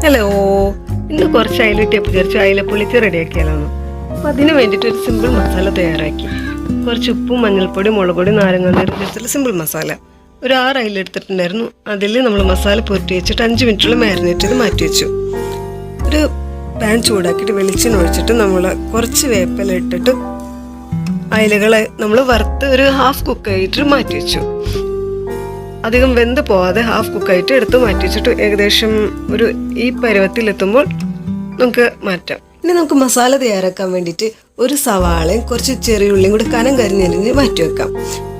Hello, ഇന്ന് കുറച്ച് അയിലിട്ടിയപ്പോൾ വിചാരിച്ചു അയിലപ്പൊളിച്ച് റെഡിയാക്കിയാലോ. അപ്പം അതിന് വേണ്ടിയിട്ട് ഒരു സിമ്പിൾ മസാല തയ്യാറാക്കി. കുറച്ച് ഉപ്പും മഞ്ഞൾപ്പൊടി മുളക് പൊടി നാരങ്ങാനീരും ചേർത്തുള്ള സിമ്പിൾ മസാല. ഒരു 6 അയില എടുത്തിട്ടുണ്ടായിരുന്നു. അതിൽ നമ്മൾ മസാല പുരട്ടി വെച്ചിട്ട് 5 മിനിറ്റുള്ള മാരിനേറ്റ് ചെയ്ത് മാറ്റി വെച്ചു. ഒരു പാൻ ചൂടാക്കിയിട്ട് വെളിച്ചെണ്ണ ഒഴിച്ചിട്ട് നമ്മൾ കുറച്ച് വേപ്പില ഇട്ടിട്ട് അയിലകളെ നമ്മൾ വറുത്ത് ഒരു ഹാഫ് കുക്കായിട്ട് മാറ്റി വെച്ചു. അധികം വെന്ത് പോവാതെ ഹാഫ് കുക്കായിട്ട് എടുത്ത് മാറ്റി വെച്ചിട്ട് ഏകദേശം ഒരു ഈ പരുവത്തിലെത്തുമ്പോൾ നമുക്ക് മാറ്റാം. ഇനി നമുക്ക് മസാല തയ്യാറാക്കാൻ വേണ്ടിയിട്ട് ഒരു സവാളയും കുറച്ച് ചെറിയ ഉള്ളിയും കൂടി കനം കരിഞ്ഞരിഞ്ഞ് മാറ്റി വെക്കാം.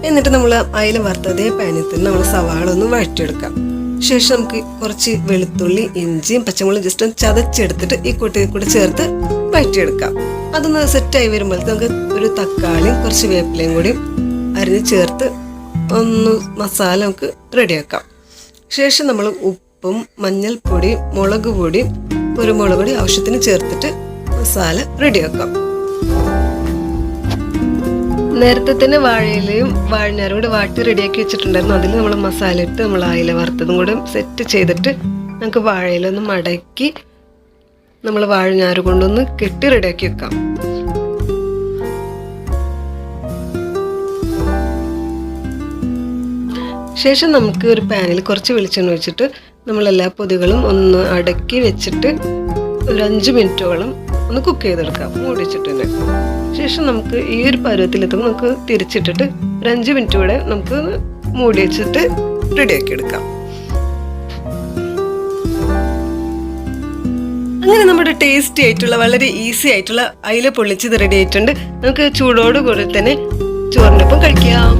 എന്നിട്ട് നമ്മൾ അയില വറുത്തതേ പാനിൽ തന്നെ നമ്മൾ സവാള ഒന്ന് വഴറ്റിയെടുക്കാം. ശേഷം നമുക്ക് കുറച്ച് വെളുത്തുള്ളി ഇഞ്ചിയും പച്ചമുളകും ജസ്റ്റ് ഒന്ന് ചതച്ചെടുത്തിട്ട് ഈ കൂട്ടി കൂടെ ചേർത്ത് വഴറ്റിയെടുക്കാം. അതൊന്ന് സെറ്റായി വരുമ്പോഴത്തേക്ക് നമുക്ക് ഒരു തക്കാളിയും കുറച്ച് വേപ്പിലയും കൂടി അരിഞ്ഞ് ചേർത്ത് ഒന്ന് മസാല നമുക്ക് റെഡിയാക്കാം. ശേഷം നമ്മൾ ഉപ്പും മഞ്ഞൾപ്പൊടിയും മുളക് പൊടിയും കുരുമുളക് പൊടി ആവശ്യത്തിന് ചേർത്തിട്ട് മസാല റെഡിയാക്കാം. നേരത്തെ തന്നെ വാഴയിലയും വാഴഞ്ഞാരും കൂടെ വാട്ടി റെഡിയാക്കി വെച്ചിട്ടുണ്ടായിരുന്നു. അതിൽ നമ്മൾ മസാല ഇട്ട് നമ്മൾ അയില വറുത്തതും കൂടെ സെറ്റ് ചെയ്തിട്ട് നമുക്ക് വാഴയില ഒന്ന് മടക്കി നമ്മൾ വാഴഞ്ഞാറ് കൊണ്ടൊന്ന് കെട്ടി റെഡിയാക്കി വെക്കാം. ശേഷം നമുക്ക് ഒരു പാനിൽ കുറച്ച് വെളിച്ചെണ്ണ ഒഴിച്ചിട്ട് നമ്മളെല്ലാ പൊതികളും ഒന്ന് അടക്കി വെച്ചിട്ട് ഒരു 5 മിനിറ്റോളം ഒന്ന് കുക്ക് ചെയ്തെടുക്കാം മൂടി വെച്ചിട്ട് തന്നെ. ശേഷം നമുക്ക് ഈ ഒരു പരുവത്തിലെത്തുമ്പോൾ നമുക്ക് തിരിച്ചിട്ടിട്ട് ഒരു 5 മിനിറ്റ് കൂടെ നമുക്ക് മൂടി വെച്ചിട്ട് റെഡിയാക്കി എടുക്കാം. അങ്ങനെ നമ്മുടെ ടേസ്റ്റി ആയിട്ടുള്ള വളരെ ഈസി ആയിട്ടുള്ള അയില പൊള്ളിച്ചത് റെഡി ആയിട്ടുണ്ട്. നമുക്ക് ചൂടോടുകൂടി തന്നെ ചോറിനൊപ്പം കഴിക്കാം.